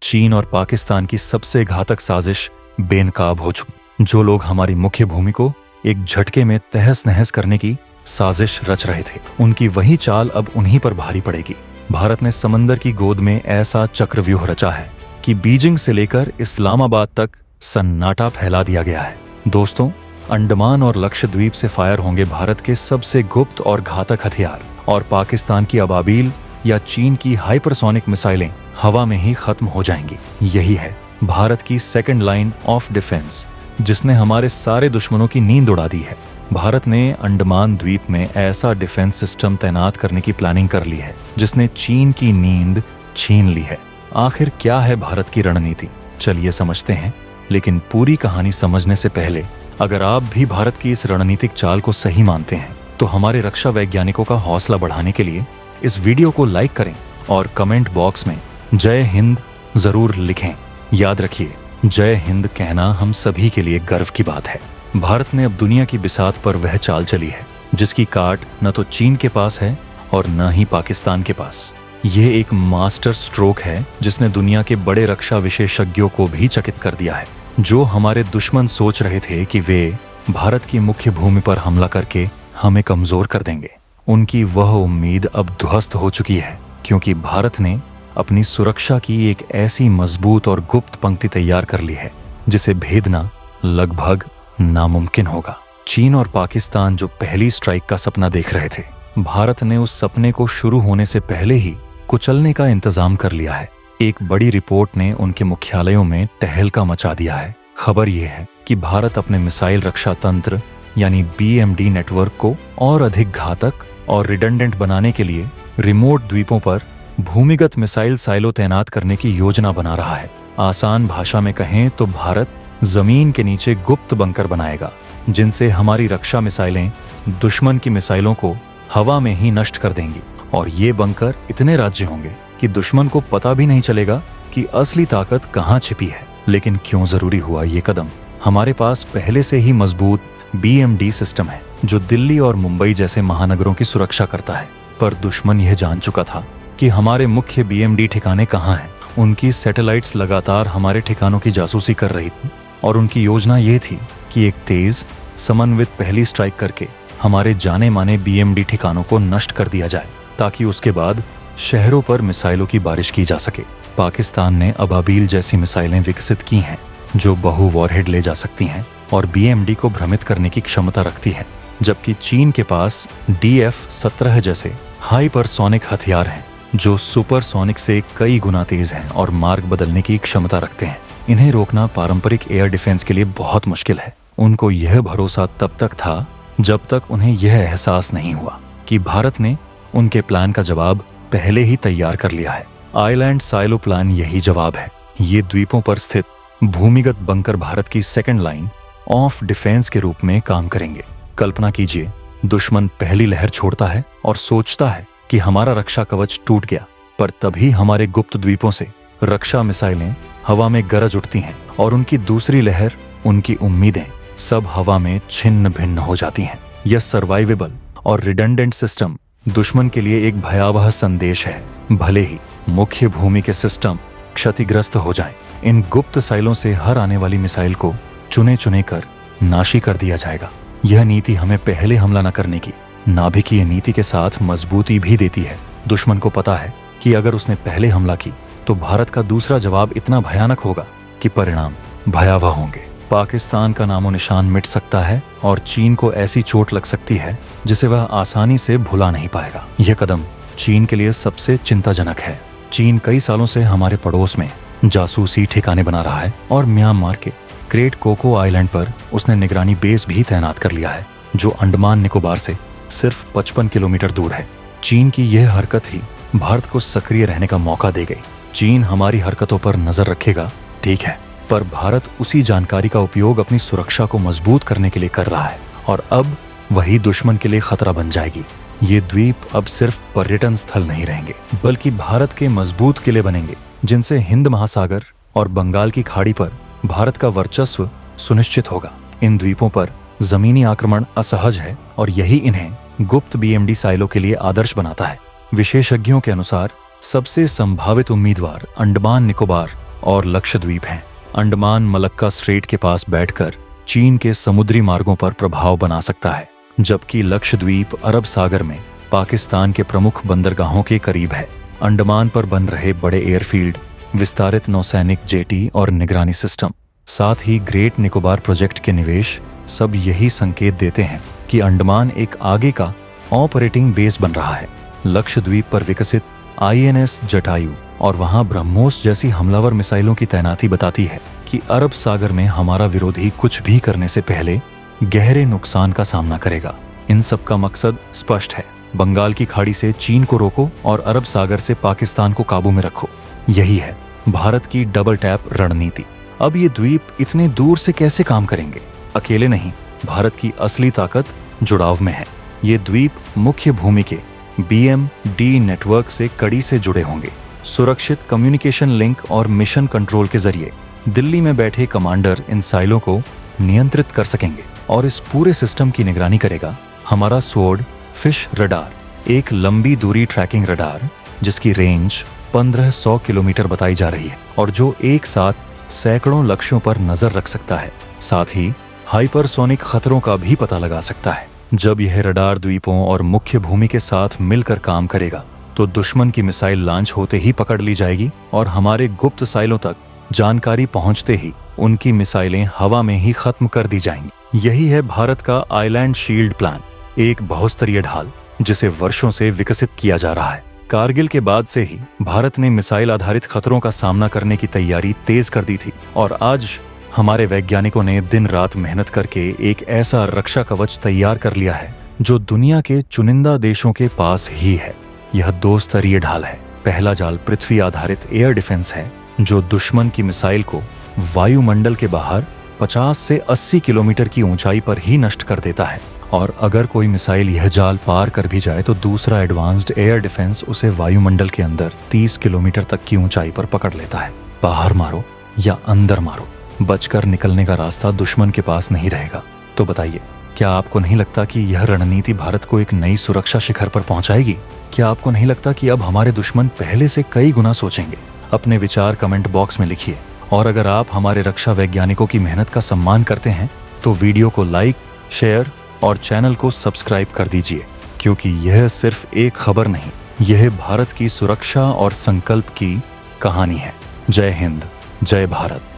चीन और पाकिस्तान की सबसे घातक साजिश बेनकाब हो चुकी। जो लोग हमारी मुख्य भूमि को एक झटके में तहस नहस करने की साजिश रच रहे थे, उनकी वही चाल अब उन्हीं पर भारी पड़ेगी। भारत ने समंदर की गोद में ऐसा चक्रव्यूह रचा है कि बीजिंग से लेकर इस्लामाबाद तक सन्नाटा फैला दिया गया है। दोस्तों, अंडमान और लक्षद्वीप से फायर होंगे भारत के सबसे गुप्त और घातक हथियार, और पाकिस्तान की अबाबील या चीन की हाइपरसोनिक मिसाइलें हवा में ही खत्म हो जाएंगी। यही है भारत की सेकंड लाइन ऑफ डिफेंस, जिसने हमारे सारे दुश्मनों की नींद उड़ा दी है। भारत ने अंडमान द्वीप में ऐसा डिफेंस सिस्टम तैनात करने की प्लानिंग कर ली है जिसने चीन की नींद छीन ली है। आखिर क्या है भारत की रणनीति, चलिए समझते हैं। लेकिन पूरी कहानी समझने से पहले, अगर आप भी भारत की इस रणनीतिक चाल को सही मानते हैं तो हमारे रक्षा वैज्ञानिकों का हौसला बढ़ाने के लिए इस वीडियो को लाइक करें और कमेंट बॉक्स में जय हिंद जरूर लिखें। याद रखिए, जय हिंद कहना हम सभी के लिए गर्व की बात है। भारत ने अब दुनिया की बिसात पर वह चाल चली है जिसकी काट न तो चीन के पास है और न ही पाकिस्तान के पास। यह एक मास्टर स्ट्रोक है जिसने दुनिया के बड़े रक्षा विशेषज्ञों को भी चकित कर दिया है। जो हमारे दुश्मन सोच रहे थे कि वे भारत की मुख्य भूमि पर हमला करके हमें कमजोर कर देंगे, उनकी वह उम्मीद अब ध्वस्त हो चुकी है, क्योंकि भारत ने अपनी सुरक्षा की एक ऐसी मजबूत और गुप्त पंक्ति तैयार कर ली है जिसे भेदना लगभग नामुमकिन होगा। चीन और पाकिस्तान जो पहली स्ट्राइक का सपना देख रहे थे, भारत ने उस सपने को शुरू होने से पहले ही कुचलने का इंतजाम कर लिया है। एक बड़ी रिपोर्ट ने उनके मुख्यालयों में तहलका मचा दिया है। खबर यह है कि भारत अपने मिसाइल रक्षा तंत्र यानी BMD नेटवर्क को और अधिक घातक और रिडंडेंट बनाने के लिए रिमोट द्वीपों पर भूमिगत मिसाइल साइलो तैनात करने की योजना बना रहा है। आसान भाषा में कहें तो भारत जमीन के नीचे गुप्त बंकर बनाएगा जिनसे हमारी रक्षा मिसाइलें दुश्मन की मिसाइलों को हवा में ही नष्ट कर देंगी। और ये बंकर इतने राज्य होंगे कि दुश्मन को पता भी नहीं चलेगा कि असली ताकत कहाँ छिपी है। लेकिन क्यों जरूरी हुआ ये कदम? हमारे पास पहले से ही मजबूत BMD सिस्टम है जो दिल्ली और मुंबई जैसे महानगरों की सुरक्षा करता है। पर दुश्मन यह जान चुका था कि हमारे मुख्य BMD ठिकाने कहाँ हैं। उनकी सैटेलाइट्स लगातार हमारे ठिकानों की जासूसी कर रही थी और उनकी योजना ये थी कि एक तेज समन्वित पहली स्ट्राइक करके हमारे जाने माने BMD ठिकानों को नष्ट कर दिया जाए, ताकि उसके बाद शहरों पर मिसाइलों की बारिश की जा सके। पाकिस्तान ने अबाबील जैसी मिसाइलें विकसित की हैं जो बहु वॉरहेड ले जा सकती हैं और BMD को भ्रमित करने की क्षमता रखती हैं, जबकि चीन के पास DF-17 जैसे हाइपरसोनिक हथियार हैं जो सुपरसोनिक से कई गुना तेज हैं और मार्ग बदलने की क्षमता रखते हैं। इन्हें रोकना पारंपरिक एयर डिफेंस के लिए बहुत मुश्किल है। उनको यह भरोसा तब तक था जब तक उन्हें यह एहसास नहीं हुआ कि भारत ने उनके प्लान का जवाब पहले ही तैयार कर लिया है। आइलैंड साइलो प्लान यही जवाब है। ये द्वीपों पर स्थित भूमिगत बंकर भारत की सेकंड लाइन ऑफ डिफेंस के रूप में काम करेंगे। कल्पना कीजिए, दुश्मन पहली लहर छोड़ता है और सोचता है कि हमारा रक्षा कवच टूट गया, पर तभी हमारे गुप्त द्वीपों से रक्षा मिसाइलें हवा में गरज उठती हैं और उनकी दूसरी लहर, उनकी उम्मीदें सब हवा में छिन्न भिन्न हो जाती हैं। यह सर्वाइवेबल और रिडंडेंट सिस्टम दुश्मन के लिए एक भयावह संदेश है। भले ही मुख्य भूमि के सिस्टम क्षतिग्रस्त हो जाएं, इन गुप्त साइलों से हर आने वाली मिसाइल को चुने चुने कर नाशी कर दिया जाएगा। यह नीति हमें पहले हमला न करने की नाभिकीय नीति के साथ मजबूती भी देती है। दुश्मन को पता है कि अगर उसने पहले हमला की तो भारत का दूसरा जवाब इतना भयानक होगा कि परिणाम भयावह होंगे। पाकिस्तान का नामो निशान मिट सकता है और चीन को ऐसी चोट लग सकती है जिसे वह आसानी से भुला नहीं पाएगा। यह कदम चीन के लिए सबसे चिंताजनक है। चीन कई सालों से हमारे पड़ोस में जासूसी ठिकाने बना रहा है और म्यांमार के ग्रेट कोको आइलैंड पर उसने निगरानी बेस भी तैनात कर लिया है जो अंडमान निकोबार से सिर्फ 55 किलोमीटर दूर है। चीन की यह हरकत ही भारत को सक्रिय रहने का मौका दे गई। चीन हमारी हरकतों पर नजर रखेगा, ठीक है, पर भारत उसी जानकारी का उपयोग अपनी सुरक्षा को मजबूत करने के लिए कर रहा है और अब वही दुश्मन के लिए खतरा बन जाएगी। ये द्वीप अब सिर्फ पर्यटन स्थल नहीं रहेंगे, बल्कि भारत के मजबूत किले बनेंगे जिनसे हिंद महासागर और बंगाल की खाड़ी पर भारत का वर्चस्व सुनिश्चित होगा। इन द्वीपों पर जमीनी आक्रमण असहज है और यही इन्हें गुप्त BMD साइलो के लिए आदर्श बनाता है। विशेषज्ञों के अनुसार सबसे संभावित उम्मीदवार अंडमान निकोबार और लक्षद्वीप हैं। अंडमान मलक्का स्ट्रेट के पास बैठकर चीन के समुद्री मार्गों पर प्रभाव बना सकता है, जबकि लक्षद्वीप अरब सागर में पाकिस्तान के प्रमुख बंदरगाहों के करीब है। अंडमान पर बन रहे बड़े एयरफील्ड, विस्तारित नौसैनिक जेटी और निगरानी सिस्टम, साथ ही ग्रेट निकोबार प्रोजेक्ट के निवेश सब यही संकेत देते हैं कि अंडमान एक आगे का ऑपरेटिंग बेस बन रहा है। लक्षद्वीप पर विकसित INS जटायु और वहां ब्रह्मोस जैसी हमलावर मिसाइलों की तैनाती बताती है कि अरब सागर में हमारा विरोधी कुछ भी करने से पहले गहरे नुकसान का सामना करेगा। इन सब का मकसद स्पष्ट है, बंगाल की खाड़ी से चीन को रोको और अरब सागर से पाकिस्तान को काबू में रखो। यही है भारत की डबल टैप रणनीति। अब ये द्वीप इतने दूर से कैसे काम करेंगे? अकेले नहीं, भारत की असली ताकत जुड़ाव में है। ये द्वीप मुख्य भूमि के BMD नेटवर्क से कड़ी से जुड़े होंगे। सुरक्षित कम्युनिकेशन लिंक और मिशन कंट्रोल के जरिए दिल्ली में बैठे कमांडर इन साइलों को नियंत्रित कर सकेंगे और इस पूरे सिस्टम की निगरानी करेगा हमारा स्वॉर्ड फिश रडार, एक लंबी दूरी ट्रैकिंग रडार जिसकी रेंज 1500 किलोमीटर बताई जा रही है और जो एक साथ सैकड़ों लक्ष्यों पर नजर रख सकता है। साथ ही हाइपरसोनिक खतरों का भी पता लगा सकता है। जब यह रडार द्वीपों और मुख्य भूमि के साथ मिलकर काम करेगा तो दुश्मन की मिसाइल लॉन्च होते ही पकड़ ली जाएगी और हमारे गुप्त साइलों तक जानकारी पहुंचते ही उनकी मिसाइलें हवा में ही खत्म कर दी जाएंगी। यही है भारत का आइलैंड शील्ड प्लान, एक बहुस्तरीय ढाल जिसे वर्षों से विकसित किया जा रहा है। कारगिल के बाद से ही भारत ने मिसाइल आधारित खतरों का सामना करने की तैयारी तेज कर दी थी और आज हमारे वैज्ञानिकों ने दिन रात मेहनत करके एक ऐसा रक्षा कवच तैयार कर लिया है जो दुनिया के चुनिंदा देशों के पास ही है। यह 2 स्तरीय ढाल है। पहला जाल पृथ्वी आधारित एयर डिफेंस है जो दुश्मन की मिसाइल को वायुमंडल के बाहर 50 से 80 किलोमीटर की ऊंचाई पर ही नष्ट कर देता है और अगर कोई मिसाइल यह जाल पार कर भी जाए तो दूसरा एडवांस्ड एयर डिफेंस उसे वायुमंडल के अंदर 30 किलोमीटर तक की ऊंचाई पर पकड़ लेता है। बाहर मारो या अंदर मारो, बचकर निकलने का रास्ता दुश्मन के पास नहीं रहेगा। तो बताइए, क्या आपको नहीं लगता कि यह रणनीति भारत को एक नई सुरक्षा शिखर पर पहुंचाएगी? क्या आपको नहीं लगता कि अब हमारे दुश्मन पहले से कई गुना सोचेंगे? अपने विचार कमेंट बॉक्स में लिखिए और अगर आप हमारे रक्षा वैज्ञानिकों की मेहनत का सम्मान करते हैं तो वीडियो को लाइक, शेयर और चैनल को सब्सक्राइब कर दीजिए, क्योंकि यह सिर्फ एक खबर नहीं, यह भारत की सुरक्षा और संकल्प की कहानी है। जय हिंद, जय भारत।